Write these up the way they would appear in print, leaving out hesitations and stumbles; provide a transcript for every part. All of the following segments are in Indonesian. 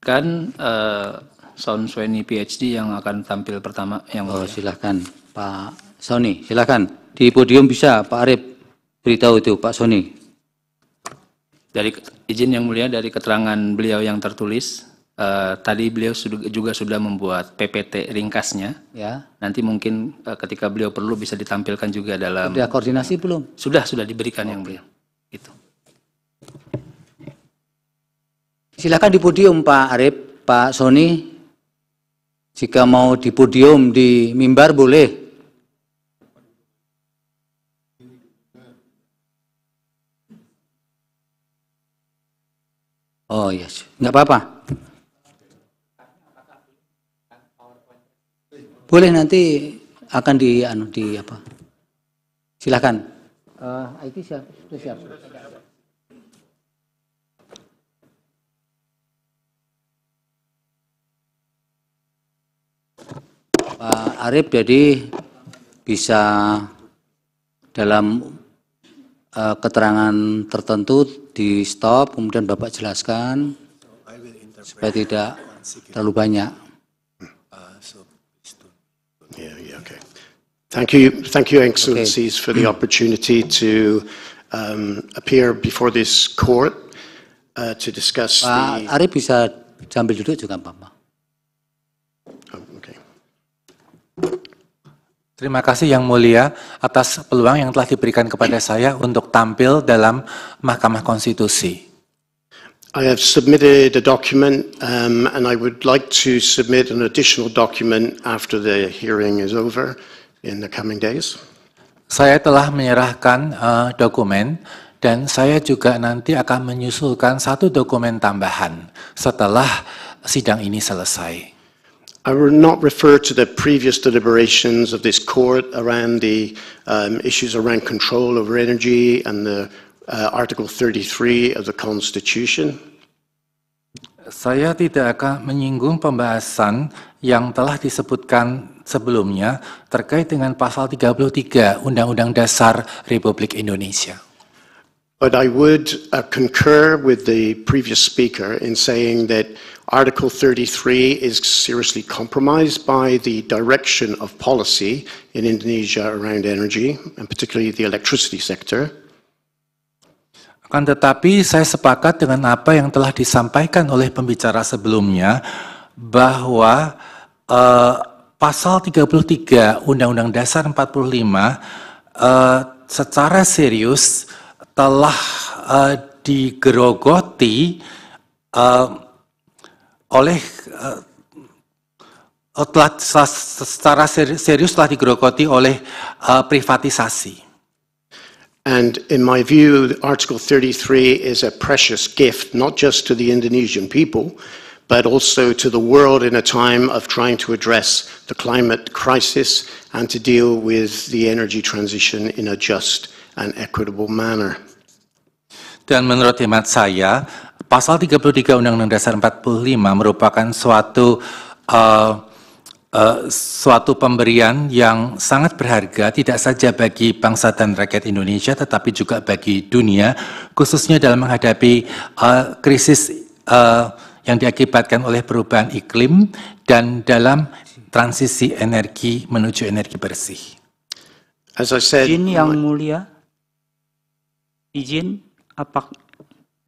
Kan Son Sweni PhD yang akan tampil pertama. Silahkan Pak Sony, silahkan di podium bisa Pak Arif beritahu itu Pak Sony. Dari izin yang mulia, dari keterangan beliau yang tertulis, tadi beliau juga sudah membuat PPT ringkasnya. Ya. Nanti mungkin ketika beliau perlu bisa ditampilkan juga dalam. Sudah koordinasi belum? Sudah diberikan yang beliau. Itu. Silakan di podium Pak Arif, Pak Sony. Jika mau di podium di mimbar boleh. Oh yes, nggak apa-apa. Boleh nanti akan di apa? Silakan. IT siap, sudah siap. Pak Arif jadi bisa dalam keterangan tertentu di stop, kemudian Bapak jelaskan supaya tidak terlalu banyak. Yeah, okay. Thank you, Excellencies, for the opportunity to appear before this court to discuss. Pak Arif bisa sambil duduk juga, Bapak. Okay. Terima kasih Yang Mulia atas peluang yang telah diberikan kepada saya untuk tampil dalam Mahkamah Konstitusi. I have submitted a document and I would like to submit an additional document after the hearing is over in the coming days. Saya telah menyerahkan dokumen dan saya juga nanti akan menyusulkan satu dokumen tambahan setelah sidang ini selesai. I will not refer to the previous deliberations of this court around the issues around control over energy and the Article 33 of the Constitution. Saya tidak akan menyinggung pembahasan yang telah disebutkan sebelumnya terkait dengan pasal 33 Undang-Undang Dasar Republik Indonesia. But I would concur with the previous speaker in saying that Article 33 is seriously compromised by the direction of policy in Indonesia around energy, and particularly the electricity sector. Akan tetapi saya sepakat dengan apa yang telah disampaikan oleh pembicara sebelumnya bahwa pasal 33 Undang-Undang Dasar 45 secara serius telah digerogoti oleh secara serius telah digerogoti oleh privatisasi. And in my view, Article 33 is a precious gift, not just to the Indonesian people, but also to the world in a time of trying to address the climate crisis and to deal with the energy transition in a just and equitable manner. Dan menurut hemat saya, pasal 33 Undang-Undang Dasar 45 merupakan suatu pemberian yang sangat berharga tidak saja bagi bangsa dan rakyat Indonesia tetapi juga bagi dunia, khususnya dalam menghadapi krisis yang diakibatkan oleh perubahan iklim dan dalam transisi energi menuju energi bersih. As I said, izin Yang Mulia, izin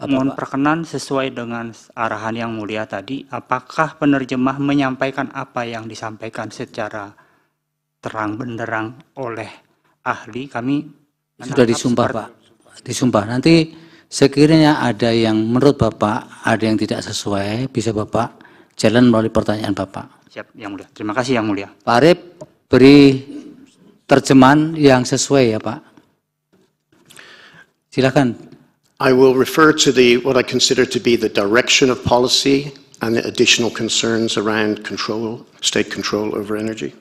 mohon perkenan sesuai dengan arahan Yang Mulia tadi, apakah penerjemah menyampaikan apa yang disampaikan secara terang benderang oleh ahli? Kami sudah disumpah Pak, disumpah. Nanti sekiranya ada yang menurut Bapak ada yang tidak sesuai, bisa Bapak jalan melalui pertanyaan Bapak. Siap Yang Mulia, terima kasih Yang Mulia. Pak Arif beri terjemahan yang sesuai ya Pak. Silakan. I will refer to what I consider to be the direction of policy and the additional concerns around state control over energy.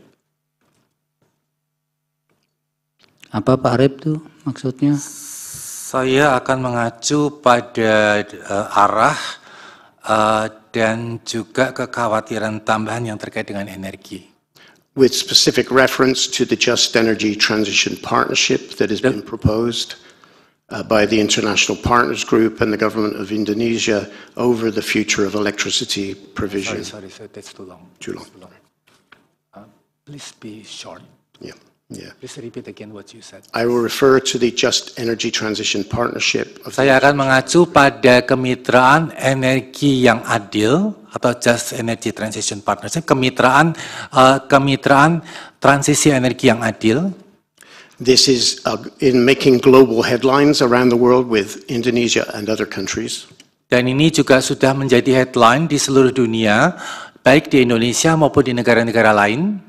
Apa Pak Arif itu maksudnya? Saya akan mengacu pada arah dan juga kekhawatiran tambahan yang terkait dengan energi. With specific reference to the Just Energy Transition Partnership that has been proposed by the International Partners Group and the government of Indonesia over the future of electricity provision. Sorry, that's too long. Too long. Please be short. Yeah. Please repeat again what you said. I will refer to the Just Energy Transition Partnership of Saya akan mengacu pada kemitraan energi yang adil atau Just Energy Transition Partnership, kemitraan transisi energi yang adil. This is in making global headlines around the world with Indonesia and other countries. Dan ini juga sudah menjadi headline di seluruh dunia, baik di Indonesia maupun di negara-negara lain,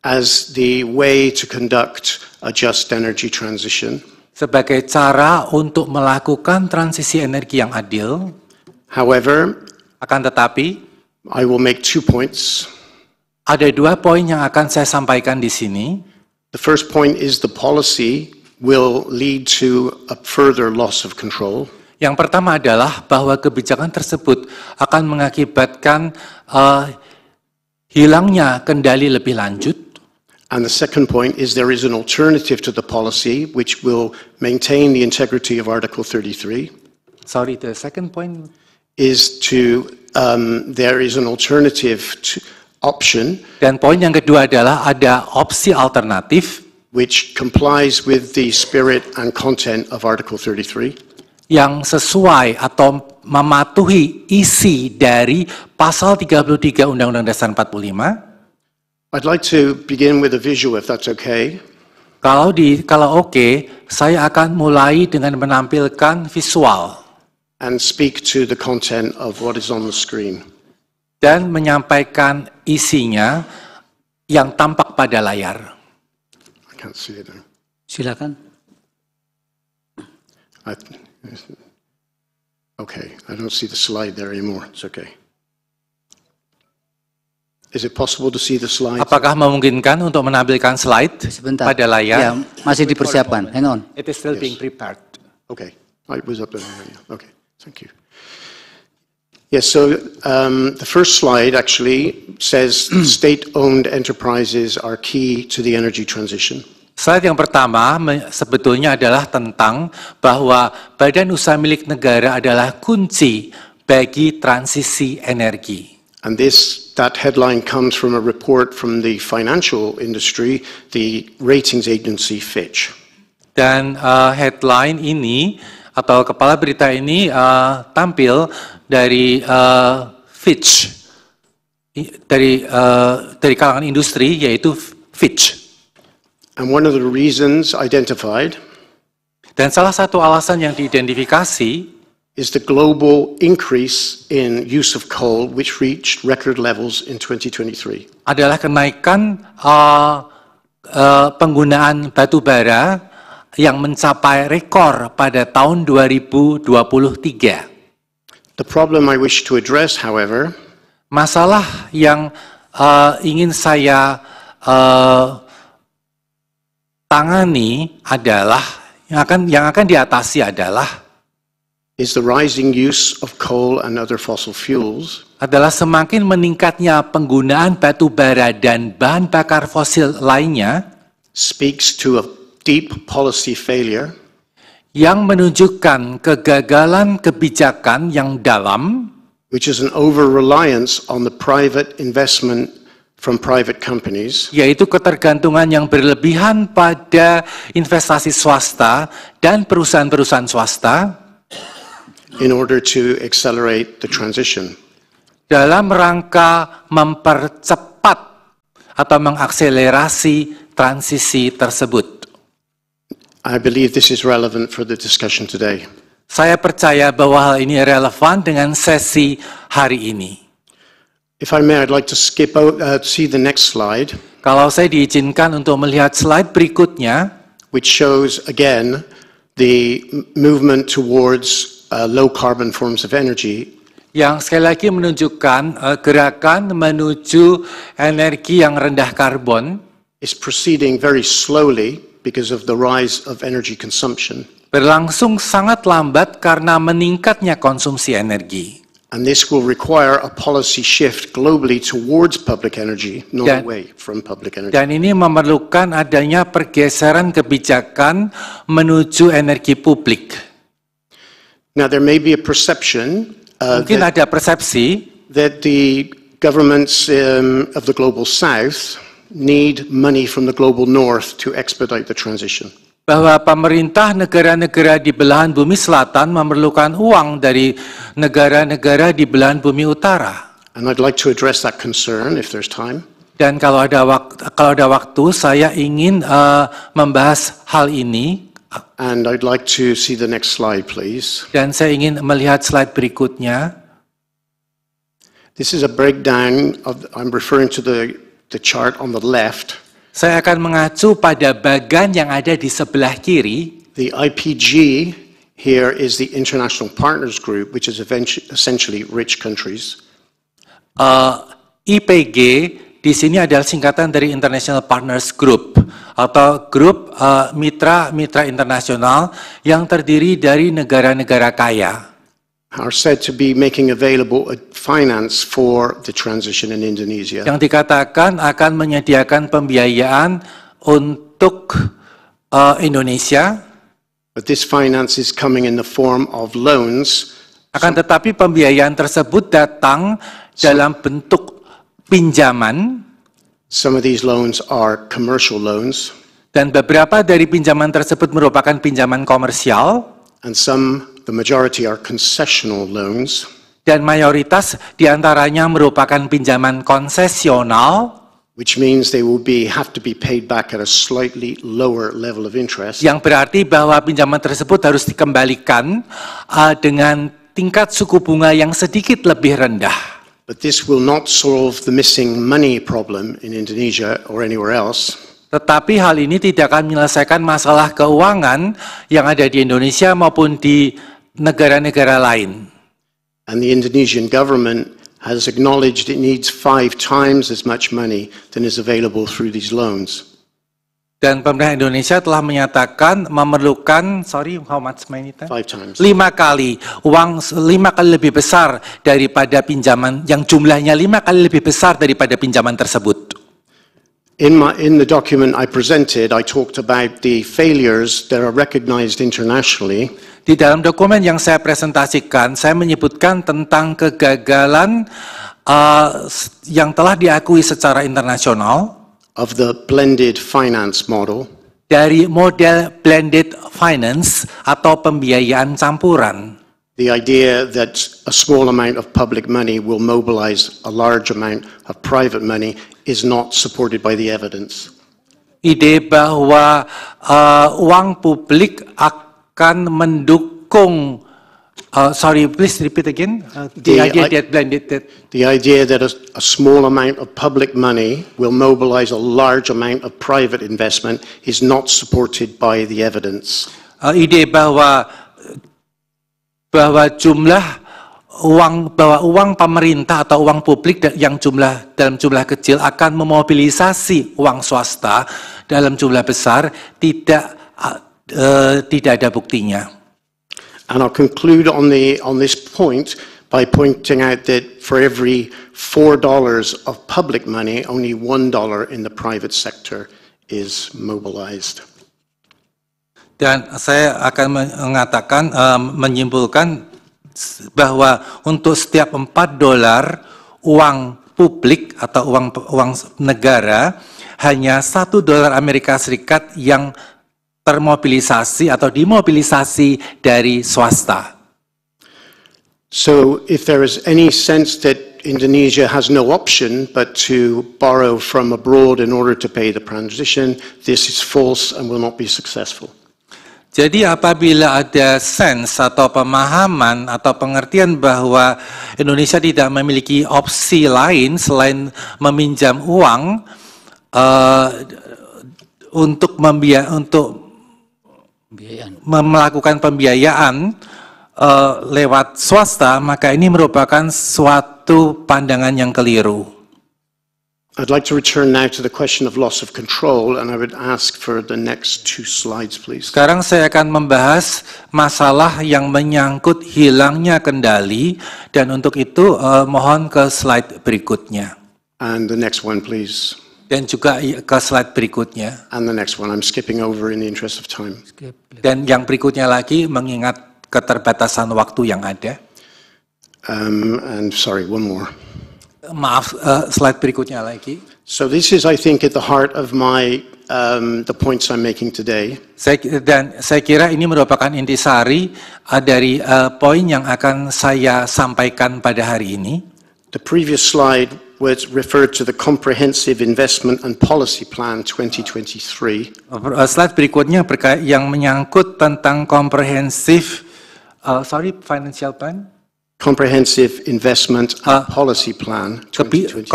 as the way to conduct a just energy transition. sebagai cara untuk melakukan transisi energi yang adil. However, Akan tetapi, I will make 2 points. ada 2 poin yang akan saya sampaikan di sini. The first point is the policy will lead to a further loss of control. Yang pertama adalah bahwa kebijakan tersebut akan mengakibatkan hilangnya kendali lebih lanjut. And the second point is there is an alternative to the policy which will maintain the integrity of Article 33. Sorry, the second point. Is to, there is an alternative option Dan poin yang kedua adalah ada opsi alternatif which complies with the spirit and content of Article 33. yang sesuai atau mematuhi isi dari pasal 33 Undang-Undang Dasar 45. I'd like to begin with a visual, if that's okay. Kalau oke, saya akan mulai dengan menampilkan visual And speak to the content of what is on the screen. dan menyampaikan isinya yang tampak pada layar. I can't see it now. Silakan. Okay, I don't see the slide there anymore. It's okay. Is it possible to see the slide? Apakah memungkinkan untuk menampilkan slide Sebentar. pada layar? Ya, masih dipersiapkan. Hang on. It is still being prepared. Okay, I was up there. Okay, thank you. Yes, so the first slide actually says state-owned enterprises are key to the energy transition. Slide yang pertama sebetulnya adalah tentang bahwa badan usaha milik negara adalah kunci bagi transisi energi. And that headline comes from a report from the financial industry, the ratings agency Fitch. Dan headline ini atau kepala berita ini tampil dari Fitch, dari kalangan industri yaitu Fitch. And one of the reasons identified Dan salah satu alasan yang diidentifikasi is the global increase in use of coal, which reached record levels in 2023. adalah kenaikan penggunaan batu bara yang mencapai rekor pada tahun 2023. The problem I wish to address, however, Masalah yang ingin saya tangani adalah yang akan diatasi adalah is the rising use of coal and other fossil fuels, adalah semakin meningkatnya penggunaan batu bara dan bahan bakar fosil lainnya speaks to a deep policy failure yang menunjukkan kegagalan kebijakan yang dalam, which is an over-reliance on the private investment from private companies, yaitu ketergantungan yang berlebihan pada investasi swasta dan perusahaan-perusahaan swasta in order to accelerate the transition. dalam rangka mempercepat atau mengakselerasi transisi tersebut. I believe this is relevant for the discussion today. Saya percaya bahwa hal ini relevan dengan sesi hari ini. If I may, I'd like to skip out, see the next slide, Kalau saya diizinkan untuk melihat slide berikutnya, which shows again the movement towards low carbon forms of energy, yang sekali lagi menunjukkan gerakan menuju energi yang rendah karbon, is proceeding very slowly because of the rise of energy consumption. berlangsung sangat lambat karena meningkatnya konsumsi energi. And this will require a policy shift globally towards public energy, not away from public energy. Dan ini memerlukan adanya pergeseran kebijakan menuju energi publik. Now, there may be a perception Mungkin ada persepsi that the governments of the global south need money from the global north to expedite the transition. bahwa pemerintah negara-negara di belahan bumi selatan memerlukan uang dari negara-negara di belahan bumi utara. And I'd like to address that concern if there's time. Dan kalau ada waktu, saya ingin membahas hal ini. And I'd like to see the next slide, please. Dan saya ingin melihat slide berikutnya. This is a breakdown of, I'm referring to the chart on the left. Saya akan mengacu pada bagan yang ada di sebelah kiri. The IPG here is the International Partners Group, which is essentially rich countries. IPG di sini adalah singkatan dari International Partners Group atau grup mitra-mitra internasional yang terdiri dari negara-negara kaya. Are said to be making available finance for the transition in Indonesia. Yang dikatakan akan menyediakan pembiayaan untuk Indonesia. But this finance is coming in the form of loans. Akan tetapi pembiayaan tersebut datang dalam bentuk pinjaman. Some of these loans are commercial loans. Dan beberapa dari pinjaman tersebut merupakan pinjaman komersial. And the majority are concessional loans. Dan mayoritas diantaranya merupakan pinjaman konsesional. Which means they will have to be paid back at a slightly lower level of interest. Yang berarti bahwa pinjaman tersebut harus dikembalikan dengan tingkat suku bunga yang sedikit lebih rendah. But this will not solve the missing money problem in Indonesia or anywhere else. Tetapi hal ini tidak akan menyelesaikan masalah keuangan yang ada di Indonesia maupun di negara-negara lain. And the Indonesian government has acknowledged it needs 5 times as much money than is available through these loans. Dan pemerintah Indonesia telah menyatakan memerlukan, how much money? 5 times. 5 kali, uang 5 kali lebih besar daripada pinjaman, yang jumlahnya 5 kali lebih besar daripada pinjaman tersebut. In the document I presented, I talked about the failures that are recognized internationally. Di dalam dokumen yang saya presentasikan, saya menyebutkan tentang kegagalan yang telah diakui secara internasional of the blended finance model. Dari model blended finance atau pembiayaan campuran. The idea that a small amount of public money will mobilize a large amount of private money is not supported by the evidence. Ide bahwa uang publik akan mendukung, please repeat again. The idea that a small amount of public money will mobilize a large amount of private investment is not supported by the evidence. Ide bahwa uang pemerintah atau uang publik yang dalam jumlah kecil akan memobilisasi uang swasta dalam jumlah besar tidak ada buktinya. And I'll conclude on this point by pointing out that for every $4 of public money, only $1 in the private sector is mobilized. Dan saya akan mengatakan, menyimpulkan bahwa untuk setiap $4 uang publik atau uang negara, hanya $1 Amerika Serikat yang termobilisasi atau dimobilisasi dari swasta. So if there is any sense that Indonesia has no option but to borrow from abroad in order to pay the transition, this is false and will not be successful. Jadi apabila ada sense atau pemahaman atau pengertian bahwa Indonesia tidak memiliki opsi lain selain meminjam uang untuk melakukan pembiayaan lewat swasta, maka ini merupakan suatu pandangan yang keliru. I'd like to return now to the question of loss of control, and I would ask for the next 2 slides, please. Sekarang saya akan membahas masalah yang menyangkut hilangnya kendali, dan untuk itu mohon ke slide berikutnya. And the next one, please. Dan juga ke slide berikutnya. And the next one. I'm skipping over in the interest of time. Dan yang berikutnya lagi mengingat keterbatasan waktu yang ada. And sorry, one more. Maaf, slide berikutnya lagi. So this is, I think, at the heart of my the points I'm making today. Saya kira ini merupakan intisari dari poin yang akan saya sampaikan pada hari ini. The previous slide was referred to the Comprehensive Investment and Policy Plan 2023. Slide berikutnya yang menyangkut tentang financial plan. Comprehensive Investment and Policy Plan 2023.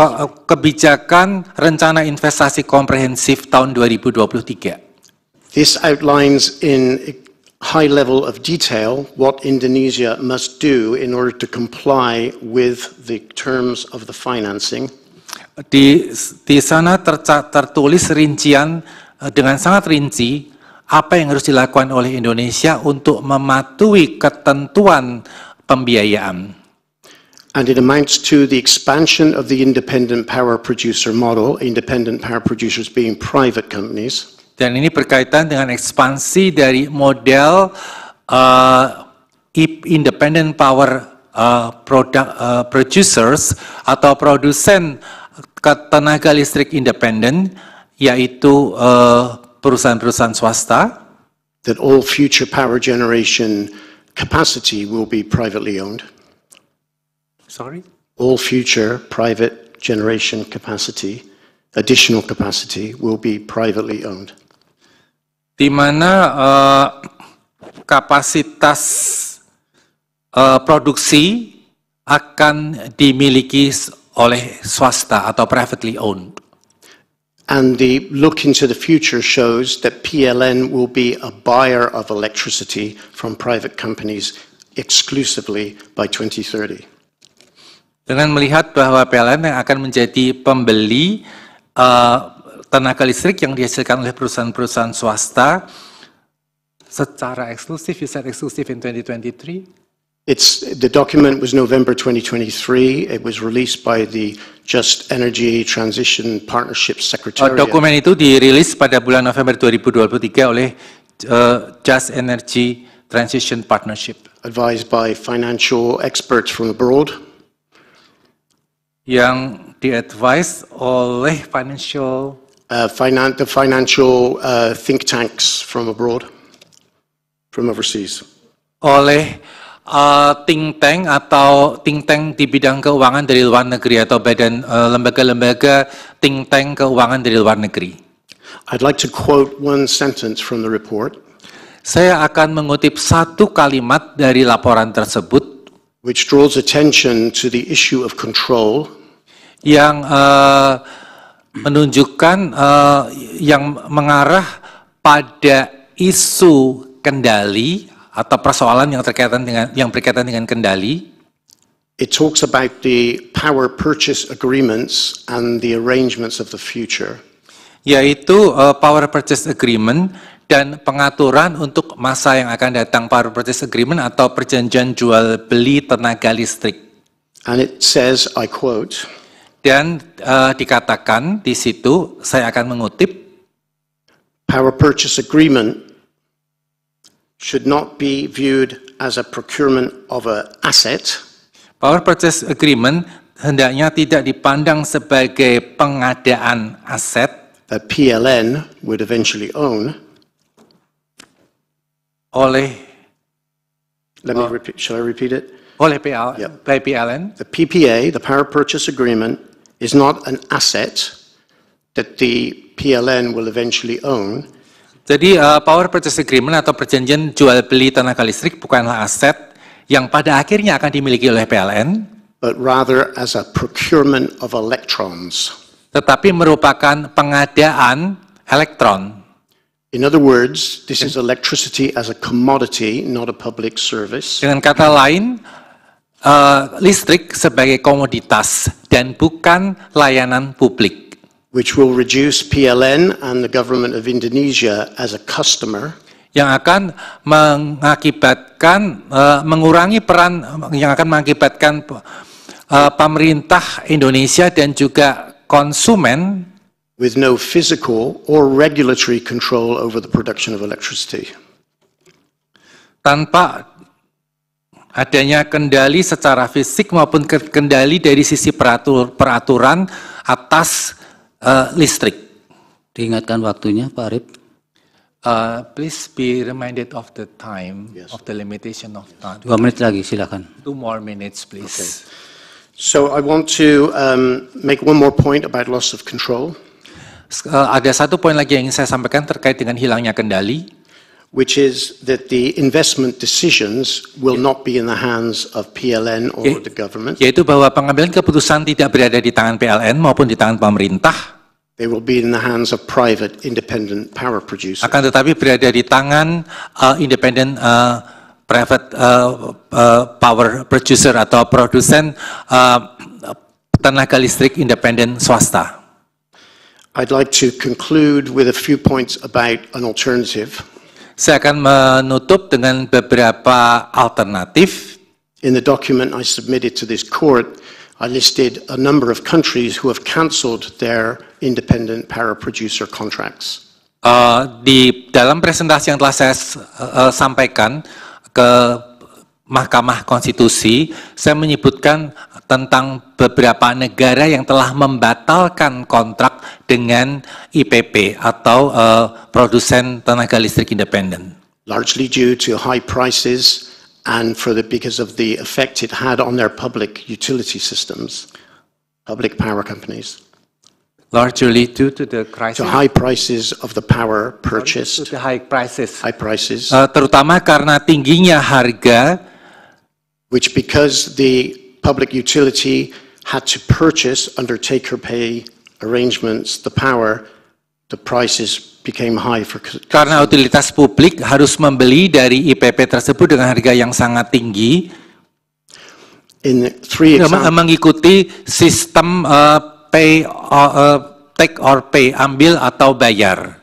Kebijakan rencana investasi komprehensif tahun 2023. This outlines in high level of detail what Indonesia must do in order to comply with the terms of the financing. Di sana tertulis rincian dengan sangat rinci apa yang harus dilakukan oleh Indonesia untuk mematuhi ketentuan pembiayaan. And it amounts to the expansion of the independent power producer model, independent power producers being private companies. Dan ini berkaitan dengan ekspansi dari model independent power producers atau produsen tenaga listrik independen, yaitu perusahaan-perusahaan swasta. That all future power generation capacity will be privately owned. Sorry? All future private generation capacity, additional capacity, will be privately owned. Di mana kapasitas produksi akan dimiliki oleh swasta atau privately owned. And the look into the future shows that PLN will be a buyer of electricity from private companies exclusively by 2030. Dengan melihat bahwa PLN yang akan menjadi pembeli tenaga listrik yang dihasilkan oleh perusahaan-perusahaan swasta secara eksklusif, you said exclusive in 2023? The document was November 2023. It was released by the Just Energy Transition Partnership Secretariat. Dokumen itu dirilis pada bulan November 2023 oleh Just Energy Transition Partnership. Advised by financial experts from abroad. Yang di-advise oleh the financial think tanks from abroad, from overseas. Oleh think tank di bidang keuangan dari luar negeri atau badan lembaga-lembaga think tank keuangan dari luar negeri. I'd like to quote one sentence from the report. Saya akan mengutip satu kalimat dari laporan tersebut, which draws attention to the issue of control. Yang menunjukkan yang mengarah pada isu kendali atau persoalan yang berkaitan dengan kendali. It talks about the power purchase agreements and the arrangements of the future. Yaitu power purchase agreement dan pengaturan untuk masa yang akan datang, power purchase agreement atau perjanjian jual beli tenaga listrik. And it says, I quote, dan dikatakan di situ, saya akan mengutip, power purchase agreement should not be viewed as a procurement of an asset. Power purchase agreement hendaknya tidak dipandang sebagai pengadaan aset that PLN would eventually own. Oleh shall I repeat it? Oleh PLN. The PPA, the power purchase agreement, is not an asset that the PLN will eventually own. Jadi power purchase agreement atau perjanjian jual beli tenaga listrik bukanlah aset yang pada akhirnya akan dimiliki oleh PLN, but rather as a procurement of electrons. Tetapi merupakan pengadaan elektron. In other words, this is electricity as a commodity, not a public service. Dengan kata lain, listrik sebagai komoditas dan bukan layanan publik. which will reduce PLN and the government of Indonesia as a customer, yang akan mengakibatkan mengurangi peran yang akan mengakibatkan pemerintah Indonesia dan juga konsumen with no physical or regulatory control over the production of electricity. Tanpa adanya kendali secara fisik maupun kendali dari sisi peraturan atas listrik. Diingatkan waktunya, Pak Arif. Please be reminded of the time, of the limitation of time. 2 menit lagi, silakan. 2 more minutes, please. Okay. So I want to make one more point about loss of control, Ada satu poin lagi yang ingin saya sampaikan terkait dengan hilangnya kendali, which is that the investment decisions will not be in the hands of PLN or the government. yaitu bahwa pengambilan keputusan tidak berada di tangan PLN maupun di tangan pemerintah, They will be in the hands of private independent power producers. akan tetapi berada di tangan independent private power producer atau produsen tenaga listrik independen swasta. I'd like to conclude with a few points about an alternative. Saya akan menutup dengan beberapa alternatif. In the document I submitted to this court, I listed a number of countries who have cancelled their independent power producer contracts. Di dalam presentasi yang telah saya sampaikan ke Mahkamah Konstitusi, saya menyebutkan tentang beberapa negara yang telah membatalkan kontrak dengan IPP atau produsen tenaga listrik independen. Largely due to high prices and because of the effect it had on their public utility systems, public power companies. Largely due to the crisis. To high prices of the power purchased. To the high prices. High prices. Terutama karena tingginya harga, which because the public utility had to purchase under take-or-pay arrangements the power, the prices became high for karena utilitas publik harus membeli dari IPP tersebut dengan harga yang sangat tinggi. In 3 examples, mengikuti sistem take or pay, ambil atau bayar.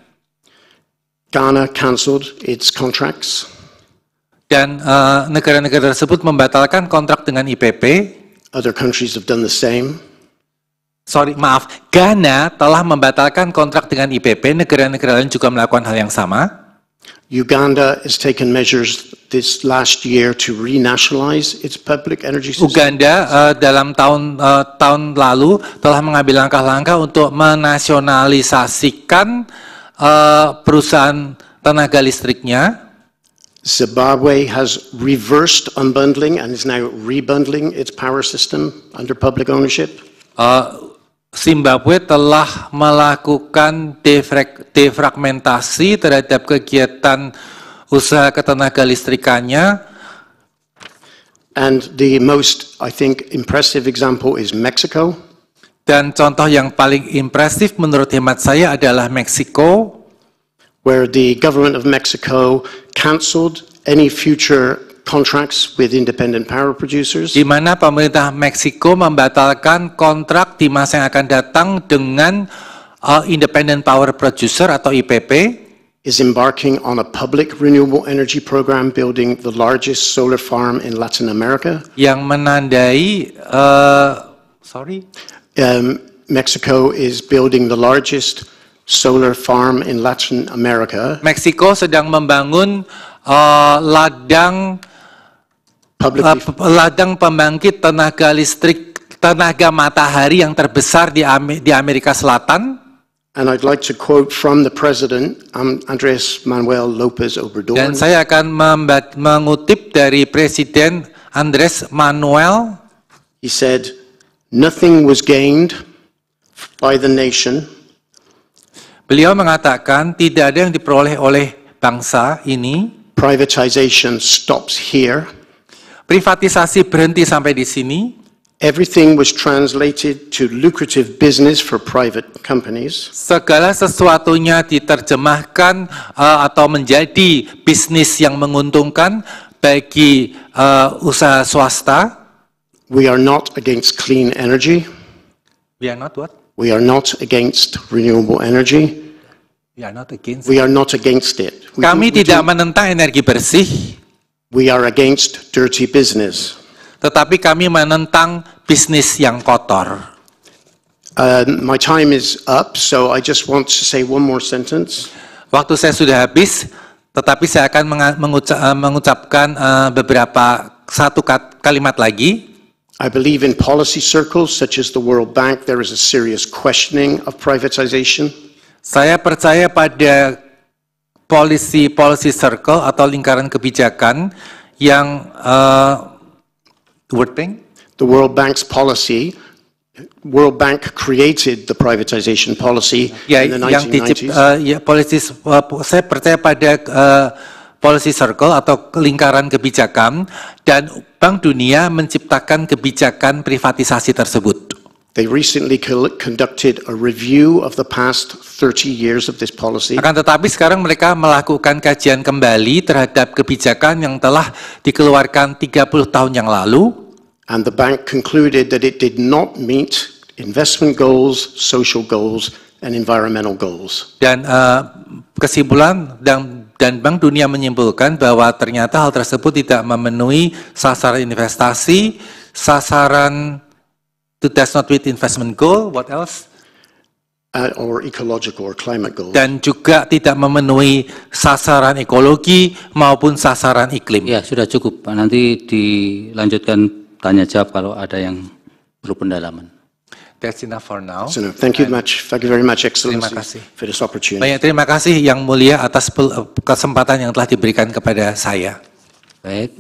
Ghana cancelled its contracts. Dan negara-negara tersebut membatalkan kontrak dengan IPP. Other countries have done the same. Ghana telah membatalkan kontrak dengan IPP, negara-negara lain juga melakukan hal yang sama. Uganda has taken measures this last year to renationalize its public energy system. Uganda dalam tahun lalu telah mengambil langkah-langkah untuk menasionalisasikan perusahaan tenaga listriknya. Zimbabwe has reversed unbundling and is now rebundling its power system under public ownership. Zimbabwe telah melakukan defragmentasi terhadap kegiatan usaha ketenaga listrikannya. And the most, I think, impressive example is Mexico. Dan contoh yang paling impresif menurut hemat saya adalah Meksiko, where the government of Mexico cancelled any future contracts with independent power producers. Di mana pemerintah Meksiko membatalkan kontrak di masa yang akan datang dengan independent power producer atau IPP. Is embarking on a public renewable energy program building the largest solar farm in Latin America. Yang menandai, Mexico is building the largest solar farm in Latin America. Meksiko sedang membangun ladang pembangkit tenaga listrik, tenaga matahari yang terbesar di Amerika Selatan. And I'd like to quote from the President, Andrés Manuel López Obrador. Dan saya akan mengutip dari Presiden Andrés Manuel. He said, "Nothing was gained by the nation." Beliau mengatakan tidak ada yang diperoleh oleh bangsa ini. Privatization stops here. Privatisasi berhenti sampai di sini. Everything was translated to lucrative business for private companies. Segala sesuatunya diterjemahkan atau menjadi bisnis yang menguntungkan bagi usaha swasta. We are not against clean energy. We are not what? We are not against renewable energy. We are not against. We are not against it. Kami tidak menentang energi bersih, We are against dirty business. tetapi kami menentang bisnis yang kotor. My time is up, so I just want to say one more sentence. Waktu saya sudah habis, tetapi saya akan mengucapkan satu kalimat lagi. I believe in policy circles such as the World Bank, there is a serious questioning of privatization. Saya percaya pada policy circle atau lingkaran kebijakan yang World Bank? The World Bank's policy, World Bank created the privatization policy in the 1990s. Saya percaya pada policy circle atau lingkaran kebijakan, dan Bank Dunia menciptakan kebijakan privatisasi tersebut. They recently conducted a review of the past 30 years of this policy. Akan tetapi sekarang mereka melakukan kajian kembali terhadap kebijakan yang telah dikeluarkan 30 tahun yang lalu. And the bank concluded that it did not meet investment goals, social goals, and environmental goals. Dan kesimpulan dan Bank Dunia menyimpulkan bahwa ternyata hal tersebut tidak memenuhi sasaran investasi, sasaran it does not meet investment goal, what else? Or ecological or climate goals. Dan juga tidak memenuhi sasaran ekologi maupun sasaran iklim. Ya, sudah cukup, Pak. Nanti dilanjutkan tanya jawab kalau ada yang perlu pendalaman. That's enough for now. So, no, thank you very much, Excellency, Terima kasih. for this opportunity. Banyak terima kasih Yang Mulia atas kesempatan yang telah diberikan kepada saya. Baik.